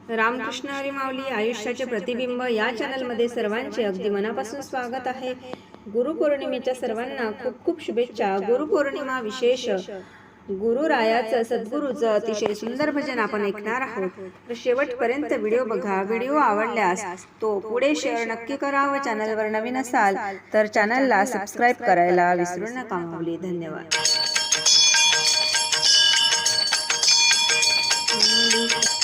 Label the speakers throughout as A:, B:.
A: रामकृष्ण हरी माऊली आयुष्याचे प्रतिबिंब या चॅनलमध्ये सर्वांचे अगदी मनापासून स्वागत आहे। गुरुपौर्णिमेच्या सर्वांना खूप खूप शुभेच्छा। गुरुपौर्णिमा विशेष गुरुरायाचं सद्गुरूचं अतिशय सुंदर भजन आपण ऐकणार आहोत, तर शेवटपर्यंत व्हिडिओ बघा। व्हिडिओ आवडल्यास तो पुढे शेअर नक्की करा व चॅनलवर नवीन असाल तर चॅनलला सबस्क्राईब करायला विसरू नका माऊली। धन्यवाद।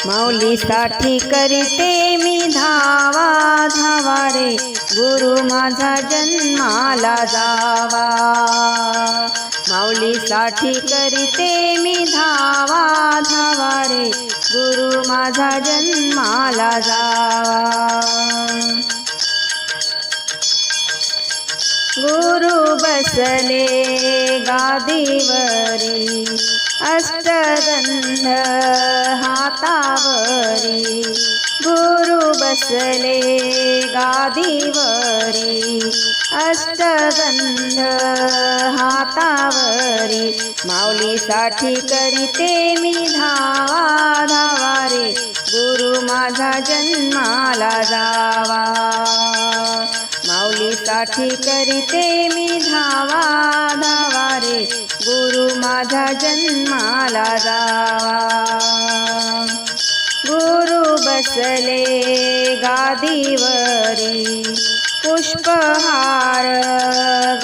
A: माऊलीसाठी करते मी धावा धावा रे, गुरु माझा जन्माला जावा। माऊलीसाठी करते मी धावा धावा रे, गुरु माझा जन्माला जावा। गुरु बसले गादीवरी, अष्टगंध हातावरी। गुरु बसले गादीवरी, अष्टगंध हातावरी। माऊलीसाठी करीते मी धावा धावा रे, गुरु माझा जन्माला जावा। माऊलीसाठी करीते मी धावा धावा रे, गुरु माझा जन्माला जावा। गुरु बसले गादीवरी, पुष्पहार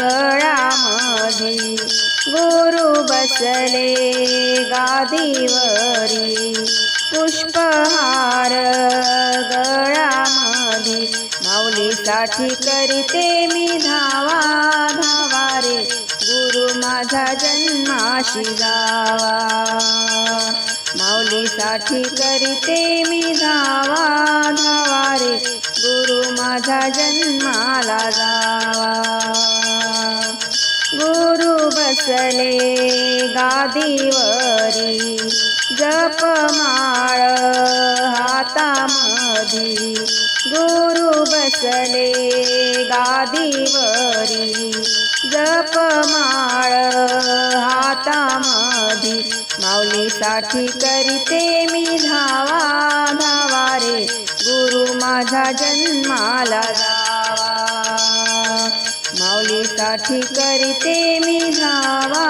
A: गळ्यामधी। गुरु बसले गादीवरी, पुष्पहार गळ्यामधी। माऊलीसाठी करते मी धावा धावा रे, गुरु माझा जन्माशी जावा। माऊलीसाठी करते मी धावा धावा रे, गुरु माझा जन्माला जावा। गुरु बसले गादीवरी, जपमाळ हातामधी। गुरु बसले गादीवरी, जपमाळ हातामधी। माऊलीसाठी करते मी धावा धावा रे, गुरु माझा जन्माला जावा। माऊलीसाठी करते मी धावा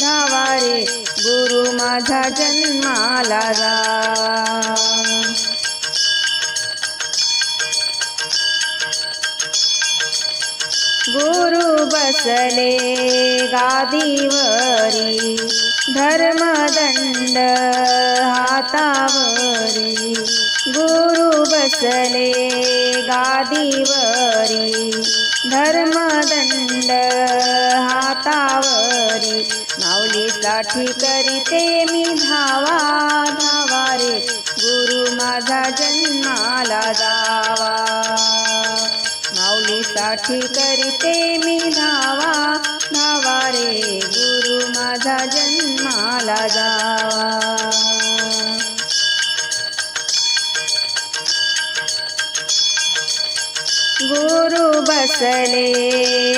A: धावा रे, गुरु माझा जन्माला जावा। गुरु बसले गादीवरी, धर्मदंड हातावरी। गुरु बसले गादीवरी, धर्मदंड हातावरी। माऊलीसाठी करते मी धावा धावा रे, गुरु माझा जन्माला जावा। माऊलीसाठी करते मी धावा धावा रे, गुरु माझा जन्माला जावा। गुरु बसले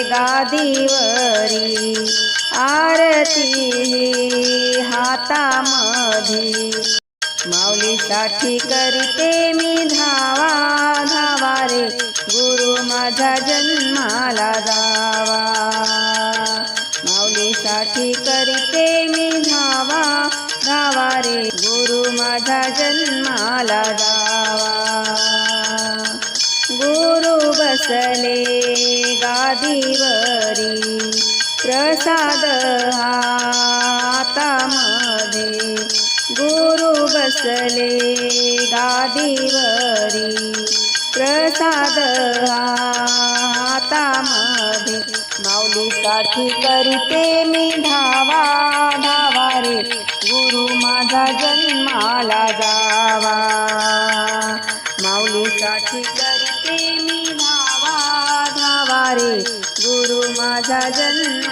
A: गादीवरी, आरती हातामधी। माऊलीसाठी करते मी धावा धावा रे, गुरु माझा जन्माला जावा। माऊलीसाठी करते मी धावा धावा रे, गुरु माझा जन्माला जावा। गुरु बसले गादीवरी, प्रसाद हातामध्ये। गुरु बसले गादीवरी, प्रसाद हातामध्ये। माऊलीसाठी करते मी धावा धावा रे, गुरु माझा जन्माला जावा। माऊलीसाठी करते मी धावा धावा रे, गुरु माझा जन्म